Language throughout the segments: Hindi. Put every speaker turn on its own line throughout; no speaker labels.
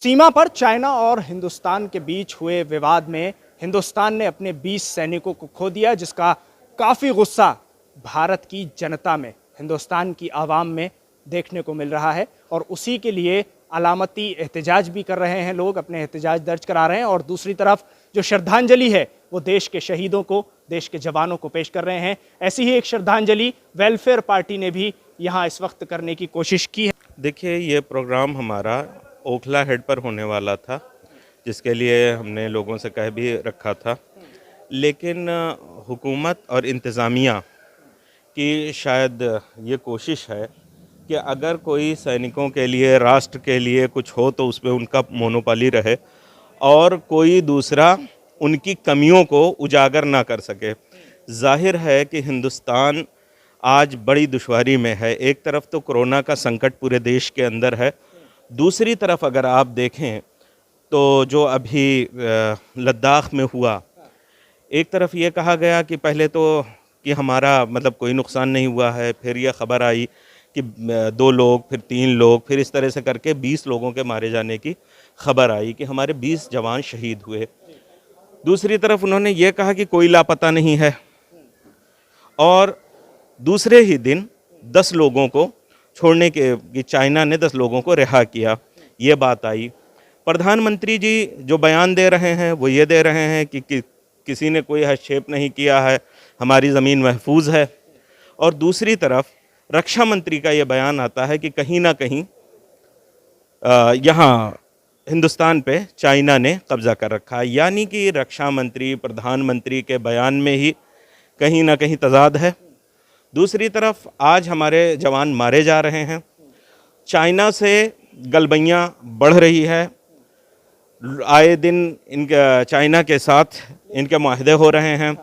सीमा पर चाइना और हिंदुस्तान के बीच हुए विवाद में हिंदुस्तान ने अपने 20 सैनिकों को खो दिया, जिसका काफ़ी गुस्सा भारत की जनता में, हिंदुस्तान की आवाम में देखने को मिल रहा है। और उसी के लिए अलामती एहतजाज भी कर रहे हैं लोग, अपने एहतजाज दर्ज करा रहे हैं। और दूसरी तरफ जो श्रद्धांजलि है वो देश के शहीदों को, देश के जवानों को पेश कर रहे हैं। ऐसी ही एक श्रद्धांजलि वेलफेयर पार्टी ने भी यहाँ इस वक्त करने की कोशिश की है।
देखिए, ये प्रोग्राम हमारा ओखला हेड पर होने वाला था, जिसके लिए हमने लोगों से कह भी रखा था, लेकिन हुकूमत और इंतज़ामिया की शायद ये कोशिश है कि अगर कोई सैनिकों के लिए, राष्ट्र के लिए कुछ हो तो उसमें उनका मोनोपोली रहे और कोई दूसरा उनकी कमियों को उजागर ना कर सके। जाहिर है कि हिंदुस्तान आज बड़ी दुश्वारी में है। एक तरफ तो कोरोना का संकट पूरे देश के अंदर है, दूसरी तरफ अगर आप देखें तो जो अभी लद्दाख में हुआ, एक तरफ ये कहा गया कि पहले तो कि हमारा मतलब कोई नुकसान नहीं हुआ है, फिर यह खबर आई कि 2 लोग, फिर 3 लोग, फिर इस तरह से करके 20 लोगों के मारे जाने की खबर आई कि हमारे 20 जवान शहीद हुए। दूसरी तरफ उन्होंने ये कहा कि कोई लापता नहीं है, और दूसरे ही दिन 10 लोगों को छोड़ने के कि चाइना ने 10 लोगों को रिहा किया, ये बात आई। प्रधानमंत्री जी जो बयान दे रहे हैं वो ये दे रहे हैं कि किसी ने कोई हस्तक्षेप नहीं किया है, हमारी ज़मीन महफूज है। और दूसरी तरफ रक्षा मंत्री का ये बयान आता है कि कहीं ना कहीं यहाँ हिंदुस्तान पे चाइना ने कब्ज़ा कर रखा है। यानी कि रक्षा मंत्री, प्रधानमंत्री के बयान में ही कहीं ना कहीं तज़ाद है। दूसरी तरफ आज हमारे जवान मारे जा रहे हैं, चाइना से गलबैयाँ बढ़ रही है, आए दिन इनके चाइना के साथ इनके मुआहदे हो रहे हैं,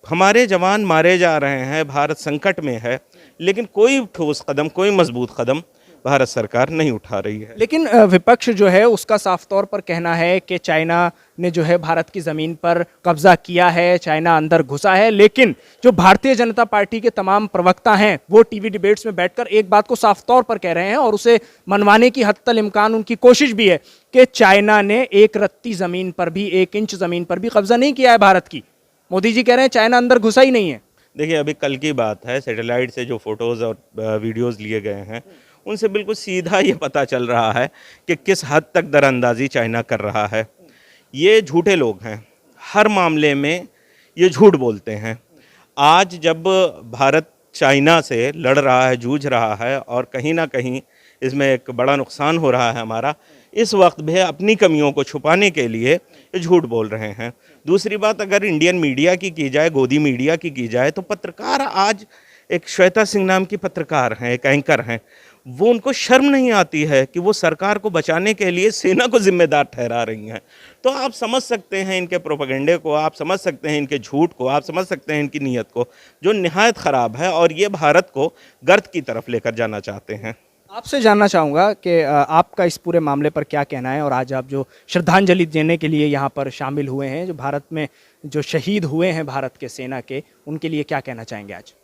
हमारे जवान मारे जा रहे हैं, भारत संकट में है, लेकिन कोई ठोस कदम, कोई मजबूत कदम भारत सरकार नहीं उठा रही है।
लेकिन विपक्ष जो है उसका साफ तौर पर कहना है कि चाइना ने जो है भारत की ज़मीन पर कब्जा किया है, चाइना अंदर घुसा है। लेकिन जो भारतीय जनता पार्टी के तमाम प्रवक्ता हैं वो टीवी डिबेट्स में बैठकर एक बात को साफ तौर पर कह रहे हैं, और उसे मनवाने की हद तक इम्कान उनकी कोशिश भी है कि चाइना ने एक रत्ती ज़मीन पर भी, 1 इंच ज़मीन पर भी कब्जा नहीं किया है भारत की। मोदी जी कह रहे हैं चाइना अंदर घुसा ही नहीं है।
देखिए, अभी कल की बात है, सैटेलाइट से जो फोटोज़ और वीडियोज़ लिए गए हैं उनसे बिल्कुल सीधा ये पता चल रहा है कि किस हद तक दरअंदाजी चाइना कर रहा है। ये झूठे लोग हैं, हर मामले में ये झूठ बोलते हैं। आज जब भारत चाइना से लड़ रहा है, जूझ रहा है, और कहीं ना कहीं इसमें एक बड़ा नुकसान हो रहा है हमारा, इस वक्त भी अपनी कमियों को छुपाने के लिए ये झूठ बोल रहे हैं। दूसरी बात, अगर इंडियन मीडिया की जाए, गोदी मीडिया की जाए, तो पत्रकार आज, एक श्वेता सिंह नाम की पत्रकार हैं, एक एंकर हैं, वो उनको शर्म नहीं आती है कि वो सरकार को बचाने के लिए सेना को जिम्मेदार ठहरा रही हैं। तो आप समझ सकते हैं इनके प्रोपेगेंडे को, आप समझ सकते हैं इनके झूठ को, आप समझ सकते हैं इनकी नीयत को, जो निहायत ख़राब है, और ये भारत को गर्त की तरफ लेकर जाना चाहते हैं।
आपसे जानना चाहूँगा कि आपका इस पूरे मामले पर क्या कहना है, और आज आप जो श्रद्धांजलि देने के लिए यहाँ पर शामिल हुए हैं, जो भारत में जो शहीद हुए हैं भारत के सेना के, उनके लिए क्या कहना चाहेंगे आज?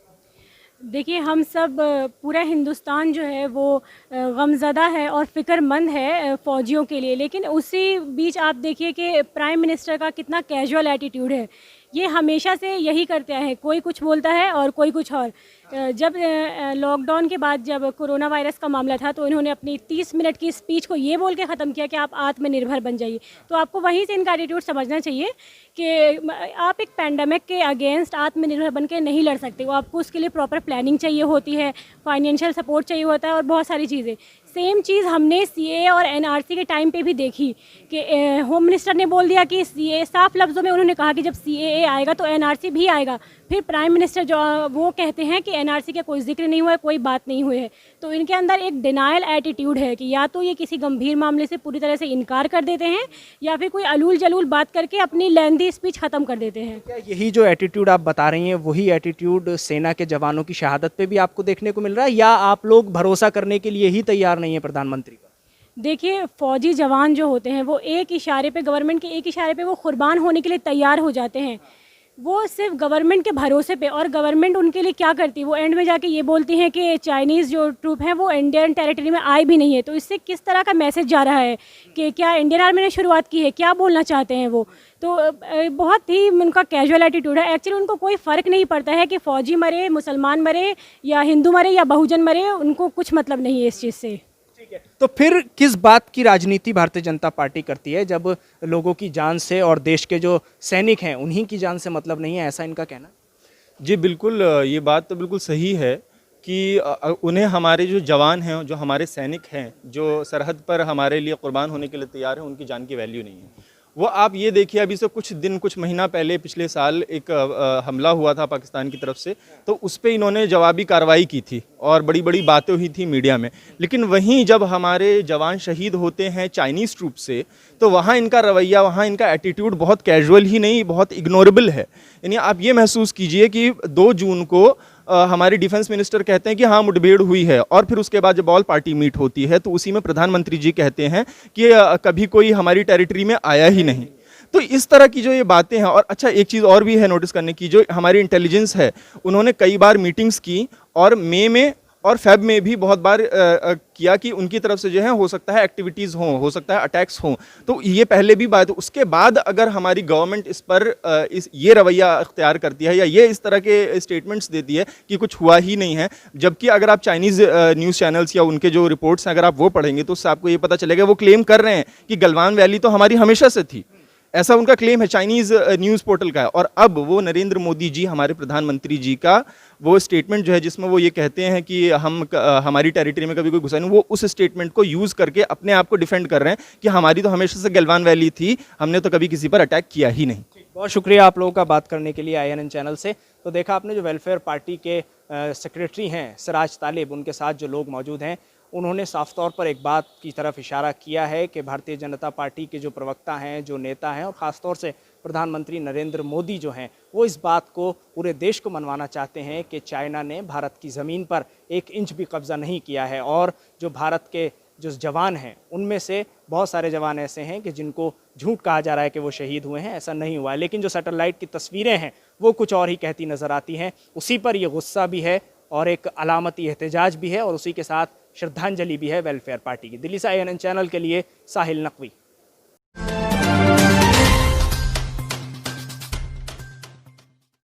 देखिए, हम सब पूरा हिंदुस्तान जो है वो गमज़दा है और फ़िक्रमंद है फ़ौजियों के लिए। लेकिन उसी बीच आप देखिए कि प्राइम मिनिस्टर का कितना कैजुअल एटीट्यूड है। ये हमेशा से यही करते आए हैं, कोई कुछ बोलता है और कोई कुछ और। जब लॉकडाउन के बाद जब कोरोना वायरस का मामला था तो इन्होंने अपनी 30 मिनट की स्पीच को ये बोल के ख़त्म किया कि आप आत्मनिर्भर बन जाइए। तो आपको वहीं से इनका एटीट्यूड समझना चाहिए कि आप एक पैंडमिक के अगेंस्ट आत्मनिर्भर बन के नहीं लड़ सकते हो। आपको उसके लिए प्रॉपर प्लानिंग चाहिए होती है, फाइनेंशियल सपोर्ट चाहिए होता है और बहुत सारी चीज़ें। सेम चीज़ हमने सीएए और एनआरसी के टाइम पे भी देखी कि होम मिनिस्टर ने बोल दिया कि सीएए, साफ लफ्ज़ों में उन्होंने कहा कि जब सीएए आएगा तो एनआरसी भी आएगा। फिर प्राइम मिनिस्टर जो वो कहते हैं कि एनआरसी का कोई जिक्र नहीं हुआ है, कोई बात नहीं हुई है। तो इनके अंदर एक डिनायल एटीट्यूड है कि या तो ये किसी गंभीर मामले से पूरी तरह से इनकार कर देते हैं या फिर कोई अलूल जलूल बात करके अपनी लेंदी स्पीच ख़त्म कर देते हैं।
क्या यही जो एटीट्यूड आप बता रही हैं वही एटीट्यूड सेना के जवानों की शहादत पे भी आपको देखने को मिल रहा है, या आप लोग भरोसा करने के लिए ही तैयार नहीं है प्रधानमंत्री पर?
देखिए, फ़ौजी जवान जो होते हैं वो एक इशारे पे, गवर्नमेंट के एक इशारे पे वो कुर्बान होने के लिए तैयार हो जाते हैं। वो सिर्फ गवर्नमेंट के भरोसे पे, और गवर्नमेंट उनके लिए क्या करती है, वो एंड में जाके ये बोलती हैं कि चाइनीज़ जो ट्रूप हैं वो इंडियन टेरिटरी में आए भी नहीं है। तो इससे किस तरह का मैसेज जा रहा है कि क्या इंडियन आर्मी ने शुरुआत की है, क्या बोलना चाहते हैं वो। तो बहुत ही उनका कैजुअल एटीट्यूड है। एक्चुअली उनको कोई फ़र्क नहीं पड़ता है कि फ़ौजी मरे, मुसलमान मरे, या हिंदू मरे, या बहुजन मरे, उनको कुछ मतलब नहीं है इस चीज़ से।
ठीक है, तो फिर किस बात की राजनीति भारतीय जनता पार्टी करती है जब लोगों की जान से और देश के जो सैनिक हैं उन्हीं की जान से मतलब नहीं है, ऐसा इनका कहना?
जी बिल्कुल, ये बात तो बिल्कुल सही है कि उन्हें हमारे जो जवान हैं, जो हमारे सैनिक हैं, जो सरहद पर हमारे लिए कुर्बान होने के लिए तैयार हैं, उनकी जान की वैल्यू नहीं है। वो आप ये देखिए, अभी से कुछ महीना पहले पिछले साल एक हमला हुआ था पाकिस्तान की तरफ से, तो उस पर इन्होंने जवाबी कार्रवाई की थी और बड़ी बड़ी बातें हुई थी मीडिया में। लेकिन वहीं जब हमारे जवान शहीद होते हैं चाइनीज़ ट्रूप से, तो वहाँ इनका रवैया, वहाँ इनका एटीट्यूड बहुत कैजुअल ही नहीं, बहुत इग्नोरेबल है। यानी आप ये महसूस कीजिए कि 2 जून को हमारे डिफेंस मिनिस्टर कहते हैं कि हाँ मुठभेड़ हुई है, और फिर उसके बाद जब ऑल पार्टी मीट होती है तो उसी में प्रधानमंत्री जी कहते हैं कि कभी कोई हमारी टेरिटरी में आया ही नहीं। तो इस तरह की जो ये बातें हैं, और अच्छा एक चीज़ और भी है नोटिस करने की, जो हमारी इंटेलिजेंस है उन्होंने कई बार मीटिंग्स की, और मई में और फेब में भी बहुत बार किया कि उनकी तरफ से जो है हो सकता है एक्टिविटीज़ हों, हो सकता है अटैक्स हों। तो ये पहले भी बात, उसके बाद अगर हमारी गवर्नमेंट इस पर ये रवैया अख्तियार करती है या ये इस तरह के स्टेटमेंट्स देती है कि कुछ हुआ ही नहीं है, जबकि अगर आप चाइनीज़ न्यूज़ चैनल्स या उनके जो रिपोर्ट्स हैं अगर आप वो पढ़ेंगे तो उससे आपको ये पता चलेगा वो क्लेम कर रहे हैं कि गलवान वैली तो हमारी हमेशा से थी। ऐसा उनका क्लेम है, चाइनीज़ न्यूज़ पोर्टल का है। और अब वो नरेंद्र मोदी जी, हमारे प्रधानमंत्री जी का वो स्टेटमेंट जो है जिसमें वो ये कहते हैं कि हमारी टेरिटरी में कभी कोई घुसा नहीं, वो उस स्टेटमेंट को यूज़ करके अपने आप को डिफेंड कर रहे हैं कि हमारी तो हमेशा से गलवान वैली थी, हमने तो कभी किसी पर अटैक किया ही नहीं।
बहुत शुक्रिया आप लोगों का बात करने के लिए INN चैनल से। तो देखा आपने, जो वेलफेयर पार्टी के सेक्रेटरी हैं सिराज तालिब, उनके साथ जो लोग मौजूद हैं, उन्होंने साफ तौर पर एक बात की तरफ इशारा किया है कि भारतीय जनता पार्टी के जो प्रवक्ता हैं, जो नेता हैं, और ख़ास तौर से प्रधानमंत्री नरेंद्र मोदी जो हैं, वो इस बात को पूरे देश को मनवाना चाहते हैं कि चाइना ने भारत की ज़मीन पर 1 इंच भी कब्ज़ा नहीं किया है। और जो भारत के जो जवान हैं उनमें से बहुत सारे जवान ऐसे हैं कि जिनको झूठ कहा जा रहा है कि वो शहीद हुए हैं, ऐसा नहीं हुआ है। लेकिन जो सैटेलाइट की तस्वीरें हैं वो कुछ और ही कहती नज़र आती हैं। उसी पर ये गुस्सा भी है और एक अलामती एहतजाज भी है, और उसी के साथ श्रद्धांजलि भी है वेलफेयर पार्टी की। दिल्ली से INN चैनल के लिए साहिल नकवी।